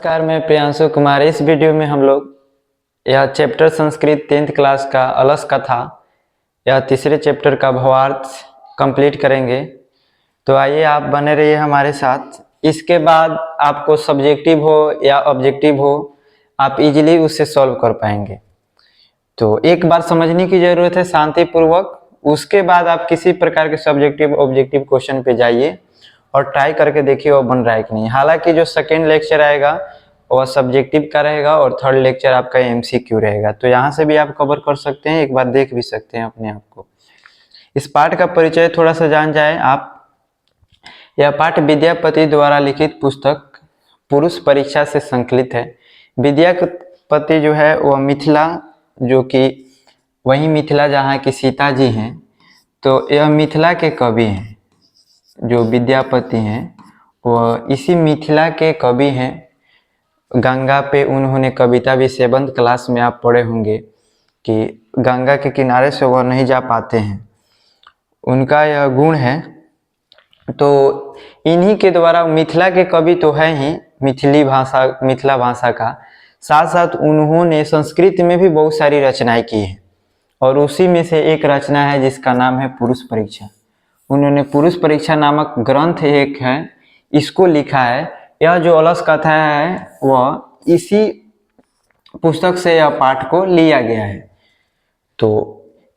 नमस्कार, मैं प्रियांशु कुमार। इस वीडियो में हम लोग यह चैप्टर संस्कृत 10th क्लास का अलस कथा या तीसरे चैप्टर का भावार्थ कंप्लीट करेंगे। तो आइए आप बने रहिए हमारे साथ। इसके बाद आपको सब्जेक्टिव हो या ऑब्जेक्टिव हो, आप इजीली उससे सॉल्व कर पाएंगे। तो एक बार समझने की ज़रूरत है शांतिपूर्वक, उसके बाद आप किसी प्रकार के सब्जेक्टिव ऑब्जेक्टिव क्वेश्चन पे जाइए और ट्राई करके देखिए वो बन रहा है कि नहीं। हालांकि जो सेकेंड लेक्चर आएगा वह सब्जेक्टिव का रहेगा और थर्ड लेक्चर आपका एमसीक्यू रहेगा। तो यहाँ से भी आप कवर कर सकते हैं, एक बार देख भी सकते हैं अपने आप को। इस पाठ का परिचय थोड़ा सा जान जाए आप। यह पाठ विद्यापति द्वारा लिखित पुस्तक पुरुष परीक्षा से संकलित है। विद्यापति जो है वह मिथिला, जो कि वही मिथिला जहाँ की सीता जी हैं, तो यह मिथिला के कवि हैं। जो विद्यापति हैं वह इसी मिथिला के कवि हैं। गंगा पे उन्होंने कविता भी 7th क्लास में आप पढ़े होंगे कि गंगा के किनारे से वह नहीं जा पाते हैं, उनका यह गुण है। तो इन्हीं के द्वारा मिथिला के कवि तो है ही, मिथिला भाषा का साथ साथ उन्होंने संस्कृत में भी बहुत सारी रचनाएं की हैं और उसी में से एक रचना है जिसका नाम है पुरुष परीक्षा। उन्होंने पुरुष परीक्षा नामक ग्रंथ एक है, इसको लिखा है। यह जो अलस कथा है वह इसी पुस्तक से यह पाठ को लिया गया है। तो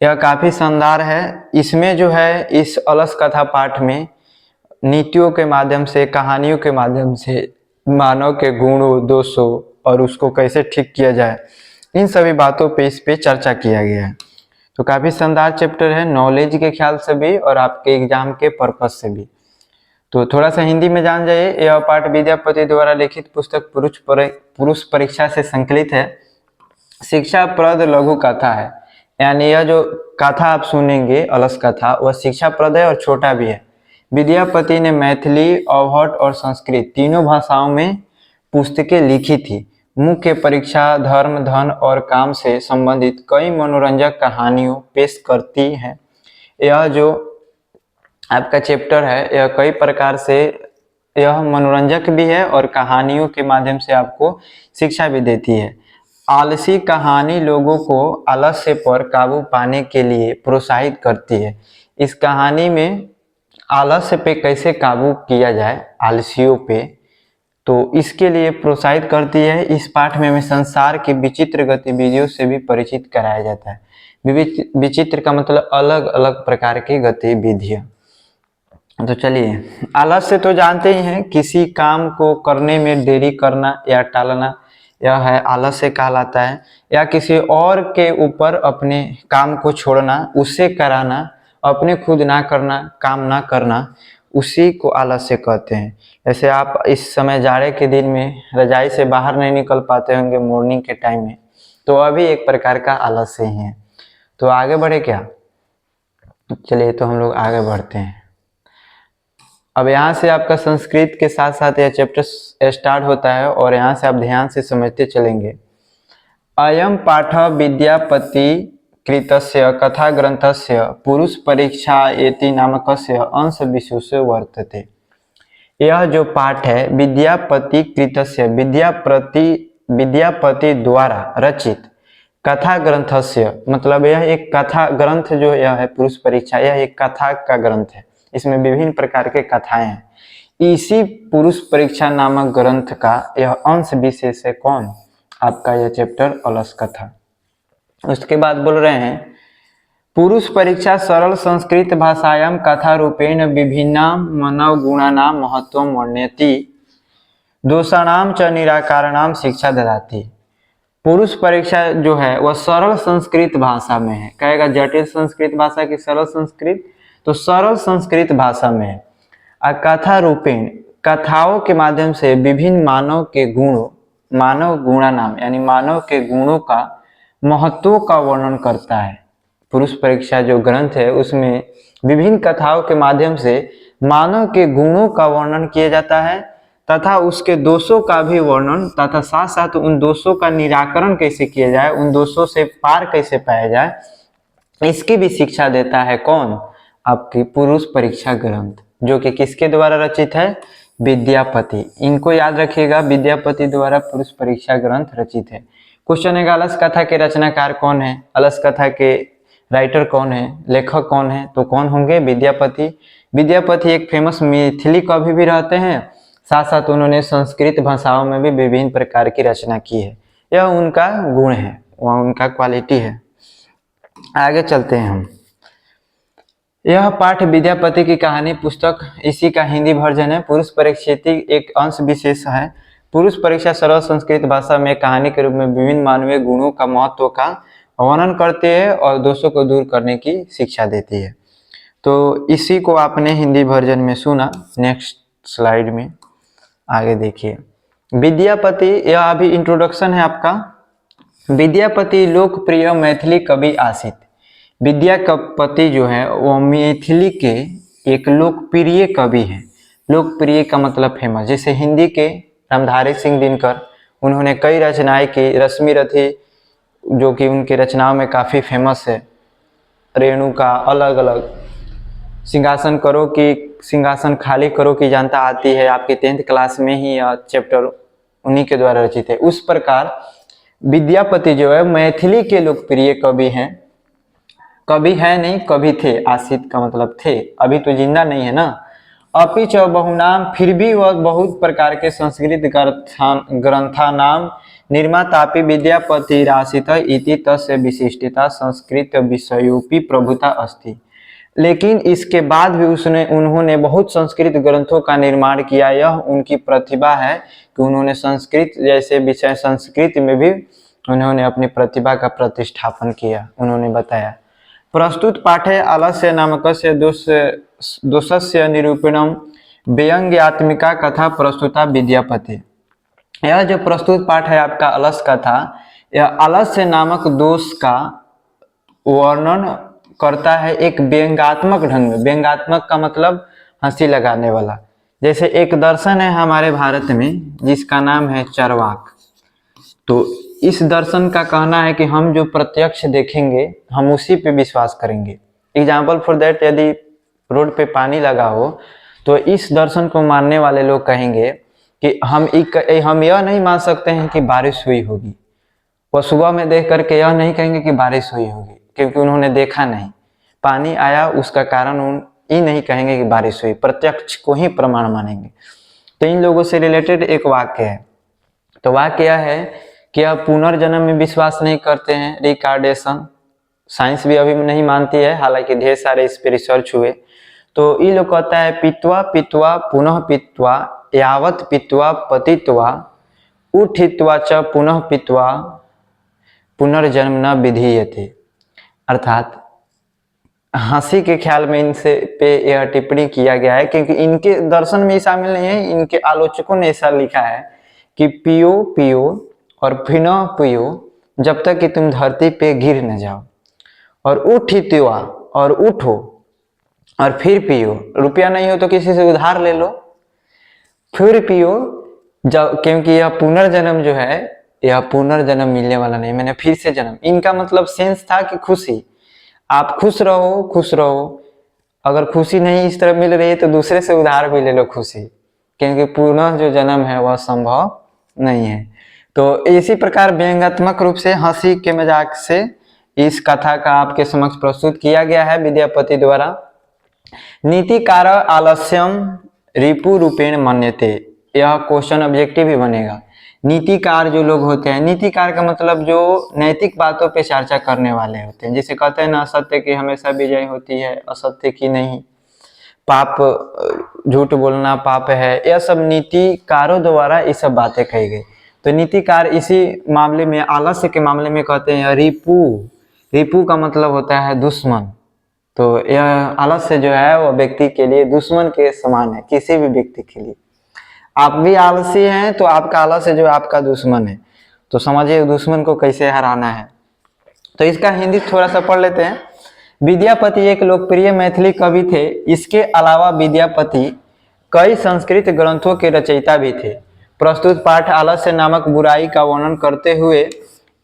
यह काफ़ी शानदार है। इसमें जो है इस अलस कथा पाठ में नीतियों के माध्यम से, कहानियों के माध्यम से मानव के गुणों दोषों और उसको कैसे ठीक किया जाए, इन सभी बातों पे इस पे चर्चा किया गया है। तो काफ़ी शानदार चैप्टर है, नॉलेज के ख्याल से भी और आपके एग्जाम के पर्पज से भी। तो थोड़ा सा हिंदी में जान जाइए। यह पाठ विद्यापति द्वारा लिखित पुस्तक पुरुष परीक्षा से संकलित है। शिक्षाप्रद लघु कथा है, यानी यह जो कथा आप सुनेंगे अलस कथा वह शिक्षाप्रद है और छोटा भी है। विद्यापति ने मैथिली, अवहट और संस्कृत तीनों भाषाओं में पुस्तकें लिखी थी। मुख्य परीक्षा धर्म, धन और काम से संबंधित कई मनोरंजक कहानियों पेश करती है। यह जो आपका चैप्टर है यह कई प्रकार से यह मनोरंजक भी है और कहानियों के माध्यम से आपको शिक्षा भी देती है। आलसी कहानी लोगों को आलस्य पर काबू पाने के लिए प्रोत्साहित करती है। इस कहानी में आलस्य पे कैसे काबू किया जाए, आलसियों पे, तो इसके लिए प्रोत्साहित करती है। इस पाठ में हमें संसार की विचित्र गतिविधियों से भी परिचित कराया जाता है। विचित्र का मतलब अलग अलग प्रकार की गतिविधियां। तो चलिए, आलस्य तो जानते ही हैं, किसी काम को करने में देरी करना या टालना, यह है आलस्य कहलाता है। या किसी और के ऊपर अपने काम को छोड़ना, उससे कराना, अपने खुद ना करना, काम ना करना, उसी को आलस्य कहते हैं। जैसे आप इस समय जाड़े के दिन में रजाई से बाहर नहीं निकल पाते होंगे मॉर्निंग के टाइम में, तो अभी एक प्रकार का आलस्य ही है। तो आगे बढ़े क्या? चलिए, तो हम लोग आगे बढ़ते हैं। अब यहाँ से आपका संस्कृत के साथ साथ यह चैप्टर स्टार्ट होता है और यहाँ से आप ध्यान से समझते चलेंगे। अयम पाठ विद्यापति कृतस्य कथा ग्रंथस्य पुरुष परीक्षा एति नामकस्य अंश विशेषो वर्तते। यह जो पाठ है विद्यापति कृतस्य, विद्यापति द्वारा रचित कथा ग्रंथस्य, मतलब यह एक कथा ग्रंथ जो यह है पुरुष परीक्षा, यह एक कथा का ग्रंथ है। इसमें विभिन्न प्रकार के कथाएं हैं। इसी पुरुष परीक्षा नामक ग्रंथ का यह अंश विशेष है। कौन? आपका यह चैप्टर अलस कथा। उसके बाद बोल रहे हैं पुरुष परीक्षा सरल संस्कृत भाषायां कथा रूपेण विभिन्ना मानव गुणानां महत्वं वर्णयति, दोषाणां च निराकरणां शिक्षा ददाति। पुरुष परीक्षा जो है वह सरल संस्कृत भाषा में है। कहेगा जटिल संस्कृत भाषा की सरल संस्कृत, तो सरल संस्कृत भाषा में है। कथा रूपेण, कथाओं के माध्यम से विभिन्न मानव के गुणों, मानव गुणा नाम यानी मानव के गुणों का महत्व का वर्णन करता है। पुरुष परीक्षा जो ग्रंथ है उसमें विभिन्न कथाओं के माध्यम से मानव के गुणों का वर्णन किया जाता है तथा उसके दोषों का भी वर्णन, तथा साथ साथ उन दोषों का निराकरण कैसे किया जाए, उन दोषों से पार कैसे पाया जाए, इसकी भी शिक्षा देता है। कौन? आपकी पुरुष परीक्षा ग्रंथ, जो कि किसके द्वारा रचित है? विद्यापति, इनको याद रखिएगा। विद्यापति द्वारा पुरुष परीक्षा ग्रंथ रचित है। क्वेश्चन है अलस कथा के रचनाकार कौन है, अलस कथा के राइटर कौन है, लेखक कौन है, तो कौन होंगे, विद्यापति। विद्यापति एक फेमस मैथिली कवि भी रहते हैं, साथ साथ उन्होंने संस्कृत भाषाओं में भी विभिन्न प्रकार की रचना की है। यह उनका गुण है, वह उनका क्वालिटी है। आगे चलते हैं हम। यह पाठ विद्यापति की कहानी पुस्तक, इसी का हिंदी वर्जन है। पुरुष परीक्षित एक अंश विशेष है। पुरुष परीक्षा सरल संस्कृत भाषा में कहानी के रूप में विभिन्न मानवीय गुणों का महत्व का वर्णन करती है और दोषों को दूर करने की शिक्षा देती है। तो इसी को आपने हिंदी वर्जन में सुना। नेक्स्ट स्लाइड में आगे देखिए। विद्यापति, यह अभी इंट्रोडक्शन है आपका। विद्यापति लोकप्रिय मैथिली कवि आसित। विद्यापति जो है वो मैथिली के एक लोकप्रिय कवि हैं। लोकप्रिय का मतलब फेमस, जैसे हिंदी के रामधारी सिंह दिनकर, उन्होंने कई रचनाएं की। रश्मि रथी जो कि उनकी रचनाओं में काफ़ी फेमस है। रेणुका, अलग अलग, सिंहासन करो कि सिंहासन खाली करो की जनता आती है, आपके 10th क्लास में ही यह चैप्टर उन्हीं के द्वारा रचित है। उस प्रकार विद्यापति जो है मैथिली के लोकप्रिय कवि हैं। कवि है नहीं, कवि थे, आसित का मतलब थे, अभी तो जिंदा नहीं है ना। अपिच बहुनाम, फिर भी वह बहुत प्रकार के संस्कृत ग्रंथानाम निर्मातापि विद्यापति रासित इति तस्य विशिष्टता संस्कृत विषयोपि प्रभुता अस्ति। लेकिन इसके बाद भी उन्होंने बहुत संस्कृत ग्रंथों का निर्माण किया। यह उनकी प्रतिभा है कि उन्होंने संस्कृत जैसे विषय, संस्कृत में भी उन्होंने अपनी प्रतिभा का प्रतिष्ठापन किया। उन्होंने बताया। प्रस्तुत पाठे आलस्य नामकस्य दोषस्य निरूपणम व्यंग्यात्मिका कथा प्रस्तुता विद्यापति। यह जो प्रस्तुत पाठ है आपका अलस कथा, यह आलस्य नामक दोष का वर्णन करता है एक व्यंग्यात्मक ढंग में। व्यंग्यात्मक का मतलब हंसी लगाने वाला। जैसे एक दर्शन है हमारे भारत में जिसका नाम है चरवाक। तो इस दर्शन का कहना है कि हम जो प्रत्यक्ष देखेंगे हम उसी पे विश्वास करेंगे। एग्जाम्पल फॉर दैट, यदि रोड पे पानी लगा हो तो इस दर्शन को मानने वाले लोग कहेंगे कि हम यह नहीं मान सकते हैं कि बारिश हुई होगी। वो सुबह में देख करके यह नहीं कहेंगे कि बारिश हुई होगी, क्योंकि उन्होंने देखा नहीं। पानी आया उसका कारण ये नहीं कहेंगे कि बारिश हुई, प्रत्यक्ष को ही प्रमाण मानेंगे। तो इन लोगों से रिलेटेड एक वाक्य है। तो वाक्य यह है कि अब पुनर्जन्म में विश्वास नहीं करते हैं, रिकार्डेशन। साइंस भी अभी नहीं मानती है, हालांकि ढेर सारे इस पे रिसर्च हुए। तो ये लोग कहता है पित्वा पित्वा पुनः पित्वा यावत पित्वा पतित्वा उठित्वा च पुनः पित्वा पुनर्जन्म न विधीयते। अर्थात हंसी के ख्याल में इनसे पे यह टिप्पणी किया गया है, क्योंकि इनके दर्शन में शामिल नहीं है। इनके आलोचकों ने ऐसा लिखा है कि पियो पियो और पुनः पियो जब तक कि तुम धरती पे गिर न जाओ, और उठित्वा और उठो और फिर पियो। रुपया नहीं हो तो किसी से उधार ले लो, फिर पियो। जब, क्योंकि यह पुनर्जन्म जो है, यह पुनर्जन्म मिलने वाला नहीं, मैंने फिर से जन्म। इनका मतलब सेंस था कि खुशी, आप खुश रहो, खुश रहो। अगर खुशी नहीं इस तरह मिल रही है तो दूसरे से उधार भी ले लो खुशी, क्योंकि पुनः जो जन्म है वह संभव नहीं है। तो इसी प्रकार व्यंग्यात्मक रूप से हंसी के मजाक से इस कथा का आपके समक्ष प्रस्तुत किया गया है विद्यापति द्वारा। नीतिकार आलस्यम रिपु रूपेण मन्यते। यह क्वेश्चन ऑब्जेक्टिव ही बनेगा। नीतिकार जो लोग होते हैं, नीतिकार का मतलब जो नैतिक बातों पे चर्चा करने वाले होते हैं। जैसे कहते हैं ना, असत्य की हमेशा विजय होती है, असत्य की नहीं। पाप, झूठ बोलना पाप है, यह सब नीतिकारों द्वारा ये सब बातें कही गई। तो नीतिकार इसी मामले में, आलस्य के मामले में कहते हैं रिपु। रिपु का मतलब होता है दुश्मन। तो यह आलस्य जो है वो व्यक्ति के लिए दुश्मन के समान है, किसी भी व्यक्ति के लिए। आप भी आलसी हैं तो आपका आलस्य जो आपका दुश्मन है। तो समझिए दुश्मन को कैसे हराना है। तो इसका हिंदी थोड़ा सा पढ़ लेते हैं। विद्यापति एक लोकप्रिय मैथिली कवि थे। इसके अलावा विद्यापति कई संस्कृत ग्रंथों के रचयिता भी थे। प्रस्तुत पाठ आलस्य नामक बुराई का वर्णन करते हुए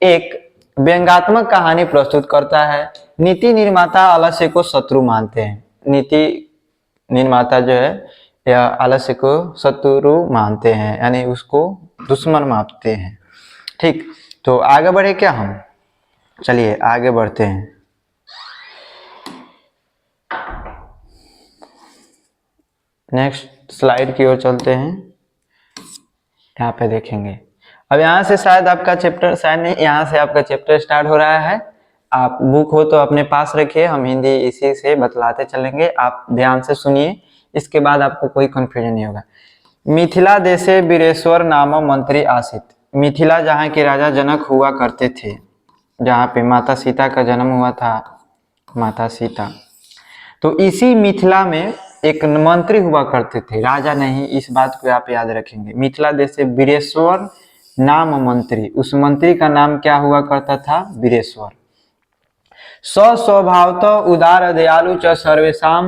एक व्यंग्यात्मक कहानी प्रस्तुत करता है। नीति निर्माता आलस्य को शत्रु मानते हैं। नीति निर्माता जो है या आलस्य को शत्रु मानते हैं, यानी उसको दुश्मन मानते हैं। ठीक, तो आगे बढ़े क्या हम? चलिए आगे बढ़ते हैं। नेक्स्ट स्लाइड की ओर चलते हैं। यहाँ पे देखेंगे, अब यहाँ से शायद आपका चैप्टर, शायद नहीं, यहाँ से आपका चैप्टर स्टार्ट हो रहा है। आप बुक हो तो अपने पास रखिए, हम हिंदी इसी से बतलाते चलेंगे, आप ध्यान से सुनिए, इसके बाद आपको कोई कंफ्यूजन नहीं होगा। मिथिला देशे वीरेश्वर नाम मंत्री आसित। मिथिला जहाँ के राजा जनक हुआ करते थे, जहाँ पे माता सीता का जन्म हुआ था, माता सीता, तो इसी मिथिला में एक मंत्री हुआ करते थे, राजा नहीं, इस बात को आप याद रखेंगे। मिथिला देश से वीरेश्वर नाम मंत्री, उस मंत्री का नाम क्या हुआ करता था? वीरेश्वर। स्वभावतः उदार दयालु च सर्वेषां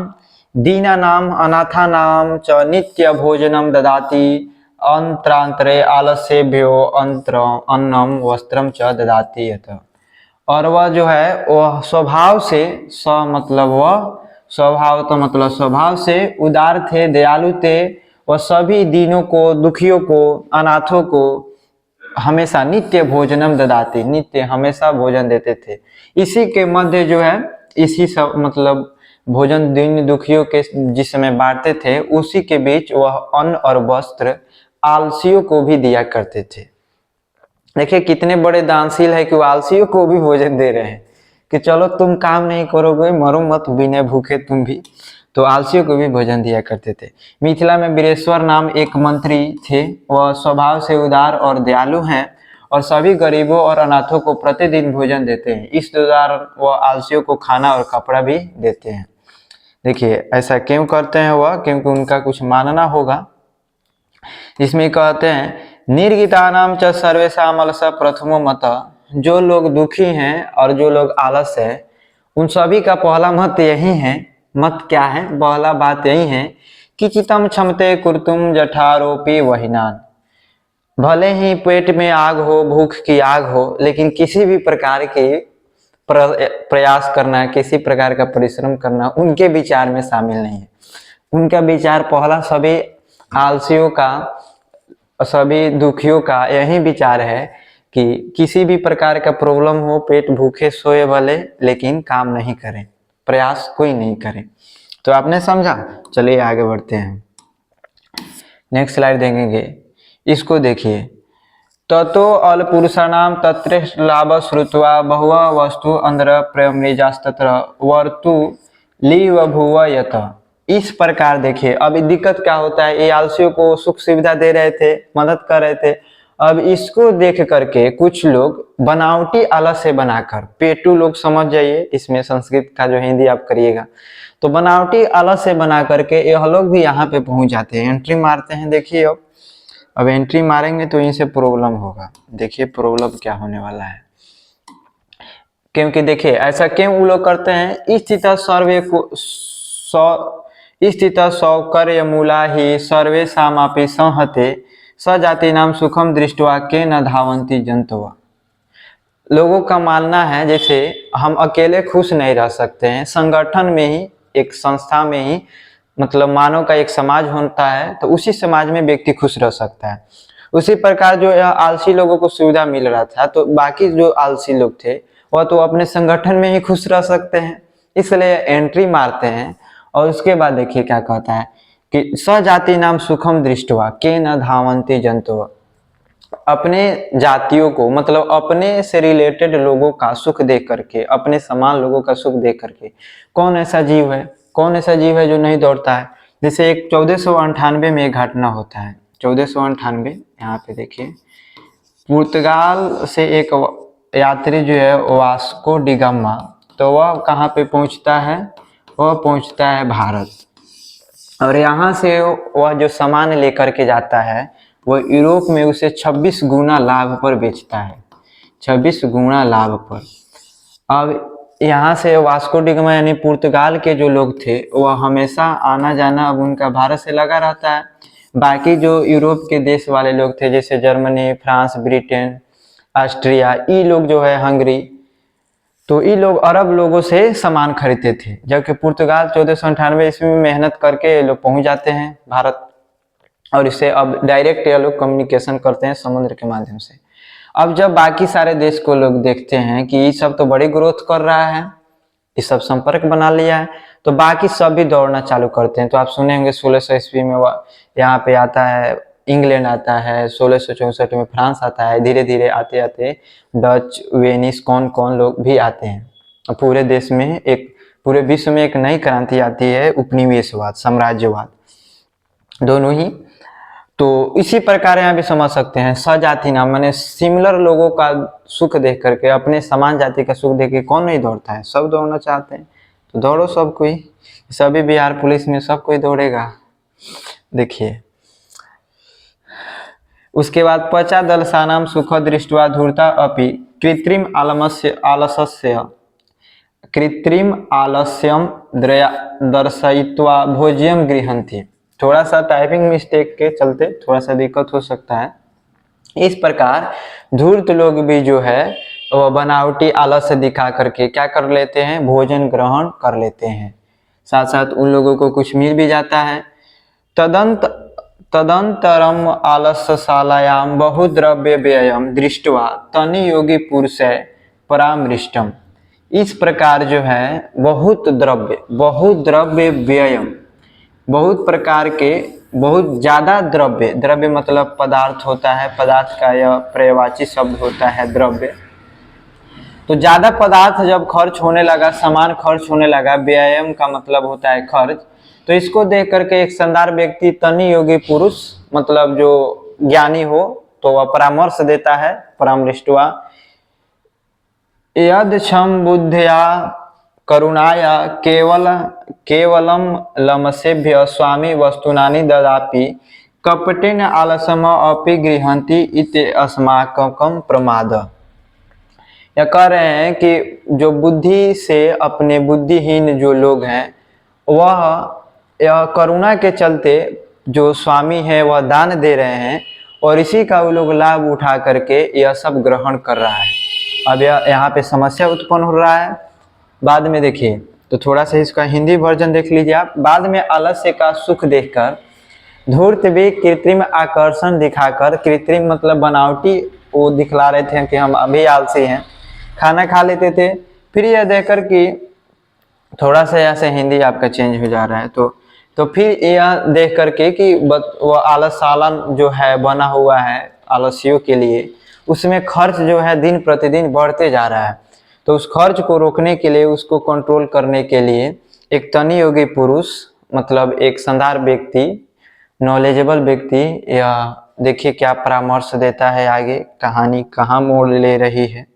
दीनानाम अनाथानाम च नित्य भोजनम ददाति अंतरांतरे आलस्येभ्यो अन्नम वस्त्रम च ददाति यत। और वह जो है वह स्वभाव से, मतलब वह स्वभाव तो मतलब स्वभाव से उदार थे, दयालु थे, वह सभी दीनों को, दुखियों को, अनाथों को हमेशा नित्य भोजनम ददाते, नित्य हमेशा भोजन देते थे। इसी के मध्य जो है, इसी सब मतलब भोजन दीन दुखियों के जिस समय बांटते थे, उसी के बीच वह अन्न और वस्त्र आलसियों को भी दिया करते थे। देखिए कितने बड़े दानशील है कि वो आलसियों को भी भोजन दे रहे हैं, कि चलो तुम काम नहीं करोगे, मरो मत बिना भूखे तुम भी, तो आलसियों को भी भोजन दिया करते थे। मिथिला में वीरेश्वर नाम एक मंत्री थे, वह स्वभाव से उदार और दयालु हैं और सभी गरीबों और अनाथों को प्रतिदिन भोजन देते हैं। इस दौरान वह आलसियों को खाना और कपड़ा भी देते हैं। देखिए ऐसा क्यों करते हैं वह? क्योंकि उनका कुछ मानना होगा। इसमें कहते हैं निर्गीतानाम च सर्वेषाम अलस प्रथमो मत, जो लोग दुखी हैं और जो लोग आलस है, उन सभी का पहला मत यही है। मत क्या है? पहला बात यही है कि चितम क्षमते कुर्तुम जठारोपी वहिनान। भले ही पेट में आग हो, भूख की आग हो, लेकिन किसी भी प्रकार के प्रयास करना, किसी प्रकार का परिश्रम करना उनके विचार में शामिल नहीं है। उनका विचार पहला सभी आलसियों का, सभी दुखियों का यही विचार है कि किसी भी प्रकार का प्रॉब्लम हो, पेट भूखे सोए भले, लेकिन काम नहीं करें, प्रयास कोई नहीं करे। तो आपने समझा? चलिए आगे बढ़ते हैं। नेक्स्ट स्लाइड देखेंगे, इसको देखिए। ततो अलपुरुषाणाम तत्र लाभ श्रुत्वा बहुवा वस्तु अंदर प्रेमनिजास्तत्र वर्तु लीव भुव यत। इस प्रकार देखिए, अभी दिक्कत क्या होता है, ये आलसियों को सुख सुविधा दे रहे थे, मदद कर रहे थे। अब इसको देख करके कुछ लोग बनावटी आलस्य बनाकर, पेटू लोग समझ जाइए, इसमें संस्कृत का जो हिंदी आप करिएगा, तो बनावटी आलस्य बना करके यह लोग भी यहाँ पे पहुंच जाते हैं, एंट्री मारते हैं। देखिए अब एंट्री मारेंगे तो इनसे प्रॉब्लम होगा। देखिए प्रॉब्लम क्या होने वाला है, क्योंकि देखिए ऐसा क्यों वो लोग करते हैं। स्थित सौकर्य मूला ही सर्वे सामापि संहते सजाति नाम सुखम दृष्टवा के न धावंती जंतवा। लोगों का मानना है जैसे हम अकेले खुश नहीं रह सकते हैं, संगठन में ही, एक संस्था में ही, मतलब मानव का एक समाज होता है, तो उसी समाज में व्यक्ति खुश रह सकता है। उसी प्रकार जो आलसी लोगों को सुविधा मिल रहा था, तो बाकी जो आलसी लोग थे वह तो अपने संगठन में ही खुश रह सकते हैं, इसलिए एंट्री मारते हैं। और उसके बाद देखिए क्या कहता है कि सजाति नाम सुखम दृष्टवा के न धावंती जंतु। अपने जातियों को, मतलब अपने से रिलेटेड लोगों का सुख देख करके, अपने समान लोगों का सुख देख करके, कौन ऐसा जीव है, कौन ऐसा जीव है जो नहीं दौड़ता है। जैसे एक 1498 में एक घटना होता है, 1498, यहाँ पे देखिए, पुर्तगाल से एक यात्री जो है वास्को डी गामा, तो वह कहाँ पे पहुँचता है? वह पहुँचता है भारत, और यहाँ से वह जो सामान लेकर के जाता है वो यूरोप में उसे 26 गुना लाभ पर बेचता है, 26 गुना लाभ पर। अब यहाँ से वास्को डी गामा यानी पुर्तगाल के जो लोग थे वह हमेशा आना जाना अब उनका भारत से लगा रहता है। बाकी जो यूरोप के देश वाले लोग थे, जैसे जर्मनी, फ्रांस, ब्रिटेन, ऑस्ट्रिया, ये लोग जो है, हंगरी, तो ये लोग अरब लोगों से सामान खरीदते थे, जबकि पुर्तगाल 1498 ईस्वी में मेहनत करके ये लोग पहुंच जाते हैं भारत, और इससे अब डायरेक्ट ये लोग कम्युनिकेशन करते हैं समुद्र के माध्यम से। अब जब बाकी सारे देश को लोग देखते हैं कि ये सब तो बड़ी ग्रोथ कर रहा है, ये सब संपर्क बना लिया है, तो बाकी सब भी दौड़ना चालू करते हैं। तो आप सुने होंगे 1600 ईस्वी में यहाँ पे आता है इंग्लैंड आता है, 1664 में फ्रांस आता है, धीरे धीरे आते आते डच, वेनिस, कौन कौन लोग भी आते हैं। पूरे देश में पूरे विश्व में एक नई क्रांति आती है, उपनिवेशवाद, साम्राज्यवाद दोनों ही। तो इसी प्रकार यहाँ भी समझ सकते हैं, सजाति ना माने सिमिलर लोगों का सुख देख करके, अपने समान जाति का सुख देख के कौन नहीं दौड़ता है, सब दौड़ना चाहते हैं। तो दौड़ो सब कोई, सभी बिहार पुलिस में सब कोई दौड़ेगा। देखिए उसके बाद पचा दलसानाम सुख दृष्ट्वा धूर्ता अपि कृत्रिम आलस्यम दर्शयित्वा भोज्यम गृहन्ति। थोड़ा सा टाइपिंग मिस्टेक के चलते थोड़ा सा दिक्कत हो सकता है। इस प्रकार धूर्त लोग भी जो है वो बनावटी आलस्य दिखा करके क्या कर लेते हैं, भोजन ग्रहण कर लेते हैं, साथ साथ उन लोगों को कुछ मिल भी जाता है। तदंतरम आलस्यशालायां बहुद्रव्य व्ययम दृष्ट्वा तनि योगी पुरुष परामृष्टम। इस प्रकार जो है बहुत द्रव्य व्ययम, बहुत प्रकार के बहुत ज्यादा द्रव्य मतलब पदार्थ होता है, पदार्थ का यह पर्यायवाची शब्द होता है द्रव्य। तो ज्यादा पदार्थ जब खर्च होने लगा, सामान खर्च होने लगा, व्ययम का मतलब होता है खर्च। तो इसको देख करके एक संदार व्यक्ति तनि योगी पुरुष मतलब जो ज्ञानी हो तो वह परामर्श देता है, परामृष्टवा यद क्षम बुद्धया करुणाया केवलम लमसेभ्य स्वामी वस्तुनानि ददापि कपटेन आलसम अपि गृहन्ति इति अस्माकं प्रमाद। या कह रहे हैं कि जो बुद्धि से अपने बुद्धिहीन जो लोग हैं वह यह करुणा के चलते जो स्वामी है वह दान दे रहे हैं और इसी का वो लोग लाभ उठा करके यह सब ग्रहण कर रहा है। अब यहाँ पे समस्या उत्पन्न हो रहा है बाद में, देखिए तो थोड़ा सा इसका हिंदी वर्जन देख लीजिए आप। बाद में आलस्य का सुख देखकर धूर्त भी कृत्रिम आकर्षण दिखाकर, कृत्रिम मतलब बनावटी वो दिखला रहे थे कि हम अभी आलसी हैं, खाना खा लेते थे। फिर यह देखकर कि थोड़ा सा यहाँ से हिंदी आपका चेंज हो जा रहा है, तो फिर यह देख करके कि वह आलसशाला जो है बना हुआ है आलसियों के लिए, उसमें खर्च जो है दिन प्रतिदिन बढ़ते जा रहा है। तो उस खर्च को रोकने के लिए, उसको कंट्रोल करने के लिए एक तनि योगी पुरुष मतलब एक संदार व्यक्ति, नॉलेजेबल व्यक्ति, यह देखिए क्या परामर्श देता है। आगे कहानी कहाँ मोड़ ले रही है,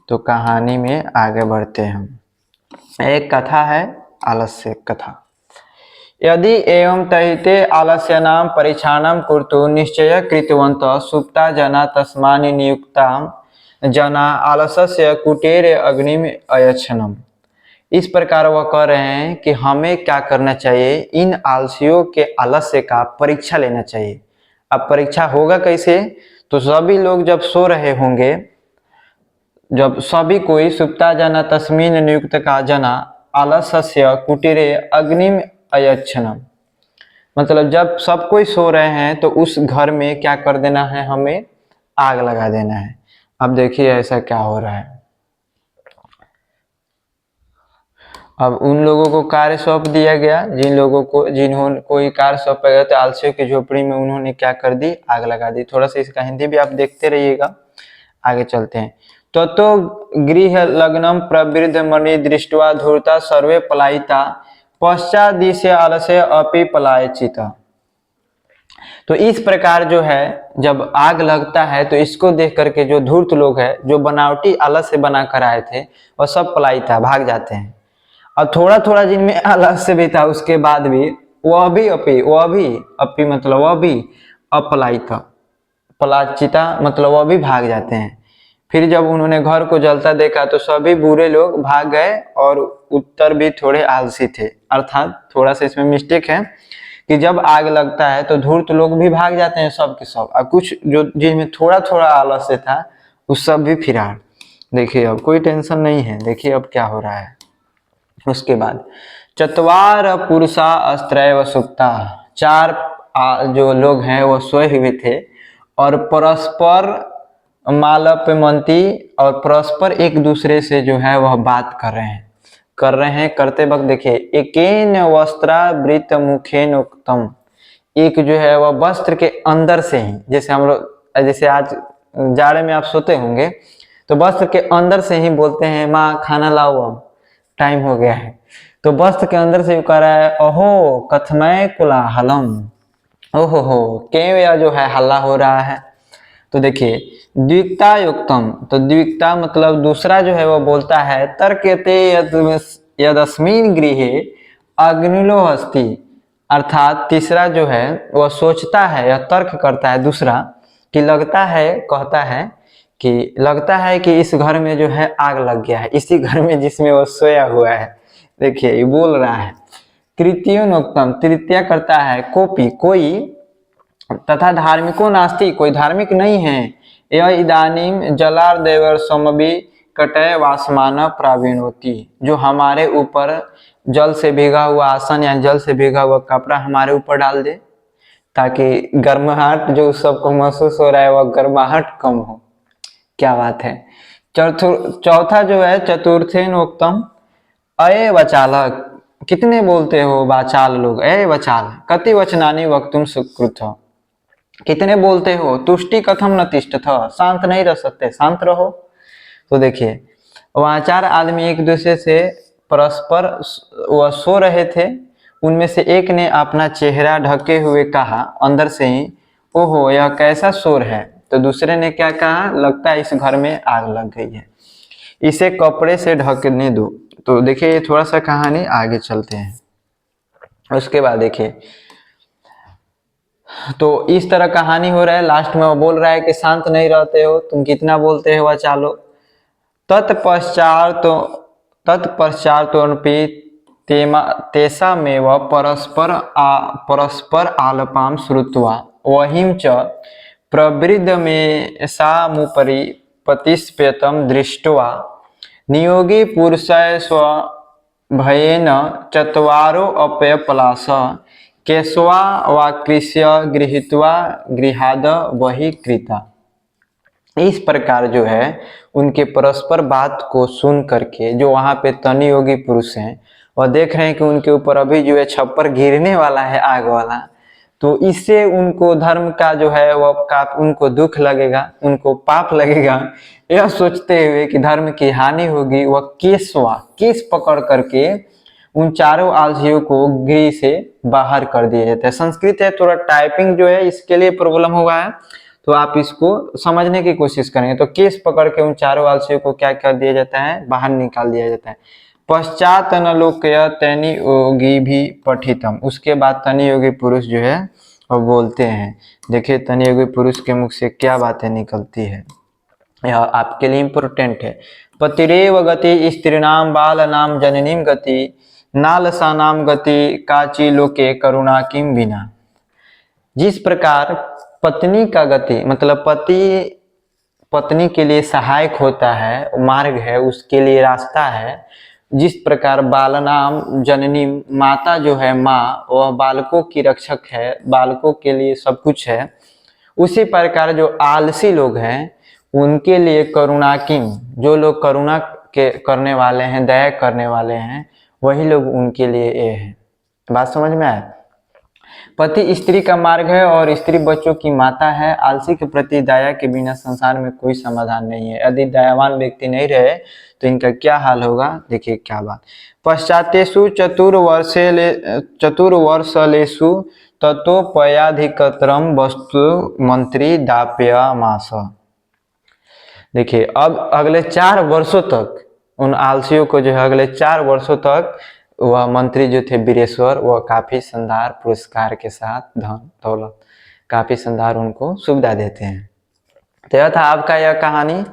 तो कहानी में आगे बढ़ते हैं हम। एक कथा है आलस्य कथा। यदि एवं तहिते आलस्यानां परीक्षाणं कुर्तु निश्चय कृतवन्तः सुप्ता जना तस्मानि नियुक्ता जना आलस्य कुटीरे अग्निम अयच्छनम। इस प्रकार वह कह रहे हैं कि हमें क्या करना चाहिए, इन आलसियों के आलस्य का परीक्षा लेना चाहिए। अब परीक्षा होगा कैसे, तो सभी लोग जब सो रहे होंगे, जब सभी कोई सुप्ता जना तस्मिन नियुक्त का जना आलस्य कुटीरे अग्निम अयच्छनम, मतलब जब सब कोई सो रहे हैं तो उस घर में क्या कर देना है, हमें आग लगा देना है। अब देखिए ऐसा क्या हो रहा है। अब उन लोगों को कार्य सौंप दिया गया, जिन्होंने कोई कार्य सौंपा गया, तो आलसियों की झोपड़ी में उन्होंने क्या कर दी, आग लगा दी। थोड़ा सा इसका हिंदी भी आप देखते रहिएगा, आगे चलते हैं। तो गृह लग्नम प्रवृद्ध मणि दृष्ट्वा धूर्ता सर्वे पलायिता पश्चात दिशे आलस्य अपि पलायचित। तो इस प्रकार जो है जब आग लगता है तो इसको देख करके जो धूर्त लोग हैं, जो बनावटी आलस्य बना कर आए थे, वह सब पलायिता भाग जाते हैं। और थोड़ा थोड़ा जिनमें आलस्य भी था उसके बाद भी वह भी मतलब वह भी अपलायिता, पलाचिता मतलब वह भी भाग जाते हैं। फिर जब उन्होंने घर को जलता देखा तो सभी बुरे लोग भाग गए और उत्तर भी थोड़े आलसी थे। अर्थात थोड़ा सा इसमें मिस्टेक है कि जब आग लगता है तो धूर्त लोग भी भाग जाते हैं सब के सब, और कुछ जो जिनमें थोड़ा थोड़ा आलस्य था उस सब भी फिरार। देखिए अब कोई टेंशन नहीं है, देखिए अब क्या हो रहा है। उसके बाद चत्वार पुरुषा अस्त्रैव सुप्ता, चार जो लोग हैं वो सोए हुए थे और परस्पर मालपमंती, और परस्पर एक दूसरे से जो है वह बात कर रहे हैं करते वक्त देखिए एकेन वस्त्रावृत मुखेन उक्तम, एक जो है वह वस्त्र के अंदर से ही, जैसे हम लोग जैसे आज जाड़े में आप सोते होंगे तो वस्त्र के अंदर से ही बोलते हैं माँ खाना लाओ अब टाइम हो गया है, तो वस्त्र के अंदर से कह रहा है ओहो कथमय कुलाहलम, ओहो हो क्यों यह जो है हल्ला हो रहा है। तो देखिए द्विगता युक्तम, तो द्विगता मतलब दूसरा जो है वो बोलता है तर्कते यदस्मिन गृहे अग्निलो हस्ति, अर्थात तीसरा जो है वह सोचता है या तर्क करता है दूसरा कि लगता है, कहता है कि लगता है कि इस घर में जो है आग लग गया है, इसी घर में जिसमें वो सोया हुआ है। देखिए ये बोल रहा है। तृतीय नोक्तम, तृतीय करता है कोपी कोई, तथा धार्मिको नास्ति, कोई धार्मिक नहीं है, यह इदानीम जलार्देवर समबी कटय वासमान प्रावीणोति, जो हमारे ऊपर जल से भीगा हुआ आसन या जल से भीगा हुआ कपड़ा हमारे ऊपर डाल दे, ताकि गर्माहट जो सबको महसूस हो रहा है वह गर्माहट कम हो। क्या बात है। चौथा जो है चतुर्थे नोक्तम अये वचालक, कितने बोलते हो वाचाल लोग, अये वचाल कति वचनानि वक्तुम सुकृत, कितने बोलते हो, तुष्टि कथम न तिष्ठथ, शांत नहीं रह सकते, शांत रहो। तो देखिए वहाँ चार आदमी एक दूसरे से परस्पर वह सो रहे थे, उनमें से एक ने अपना चेहरा ढके हुए कहा अंदर से ही ओहो यह कैसा शोर है, तो दूसरे ने क्या कहा लगता है इस घर में आग लग गई है, इसे कपड़े से ढकने दो। तो देखिए ये थोड़ा सा कहानी आगे चलते हैं। उसके बाद देखिए तो इस तरह कहानी हो रहा है, लास्ट में वो बोल रहा है कि शांत नहीं रहते हो तुम, कितना बोलते हो चालो। तत्पश्चात तेषा में वह परस्पर आलपाम श्रुत्वा वहीम च प्रवृद्ध में सामुपरि पतिस्प्यतम दृष्ट्वा नियोगी पुरुषय स्व भयेन चत्वारो अप्य पलाश केशवा वाकृष्य गृहीत्वा गृहाद वही कृता। इस प्रकार जो है उनके परस्पर बात को सुन करके जो वहाँ पे तनी योगी पुरुष हैं वह देख रहे हैं कि उनके ऊपर अभी जो है छप्पर गिरने वाला है आग वाला, तो इससे उनको धर्म का जो है वह उनको दुख लगेगा, उनको पाप लगेगा, यह सोचते हुए कि धर्म की हानि होगी, वह केस पकड़ करके उन चारों आलसियों को गृह से बाहर कर दिया जाता है। संस्कृत है, थोड़ा टाइपिंग जो है इसके लिए प्रॉब्लम हुआ है, तो आप इसको समझने की कोशिश करेंगे। तो केस पकड़ के उन चारों आलसियों को क्या कर दिया जाता है, बाहर निकाल दिया जाता है। पश्चात नलोकय तनि योगी भी पठितम, उसके बाद तनि योगी पुरुष जो है वो बोलते हैं। देखिए तनि योगी पुरुष के मुख से क्या बातें निकलती है, यह आपके लिए इम्पोर्टेंट है। पतिरेव गति स्त्रीणाम बालनाम जननीम गति नालसानाम गति काची लोके करुणा किम बिना। जिस प्रकार पत्नी का गति मतलब पति पत्नी के लिए सहायक होता है, मार्ग है, उसके लिए रास्ता है, जिस प्रकार बालनाम जननी माता जो है माँ वह बालकों की रक्षक है, बालकों के लिए सब कुछ है, उसी प्रकार जो आलसी लोग हैं उनके लिए करुणा किम, जो लोग करुणा के करने वाले हैं, दया करने वाले हैं, वही लोग उनके लिए ये है। बात समझ में आए। पति स्त्री का मार्ग है और स्त्री बच्चों की माता है। आलसी के प्रति दया के बिना संसार में कोई समाधान नहीं है। यदि दयावान व्यक्ति नहीं रहे तो इनका क्या हाल होगा, देखिए क्या बात। पश्चातेषु चतुर्वर्षलेषु ततोपयाधिकतरम वस्तु मंत्री दाप्यमास। देखिए अब अगले 4 वर्षों तक उन आलसियों को जो है अगले 4 वर्षों तक वह मंत्री जो थे वीरेश्वर वह काफी शानदार पुरस्कार के साथ धन दौलत काफी शानदार उनको सुविधा देते हैं। तो यह था आपका यह कहानी।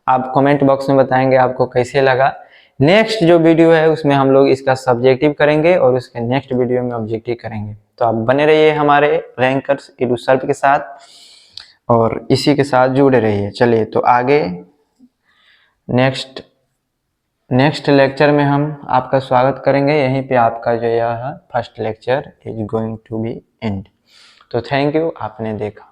आप कमेंट बॉक्स में बताएंगे आपको कैसे लगा। नेक्स्ट जो वीडियो है उसमें हम लोग इसका सब्जेक्टिव करेंगे और उसके नेक्स्ट वीडियो में ऑब्जेक्टिव करेंगे। तो आप बने रहिए हमारे रैंकर्स EduServ के साथ और इसी के साथ जुड़े रहिए। चलिए तो आगे नेक्स्ट लेक्चर में हम आपका स्वागत करेंगे। यहीं पे आपका जो यह first lecture is going to be end. तो थैंक यू, आपने देखा।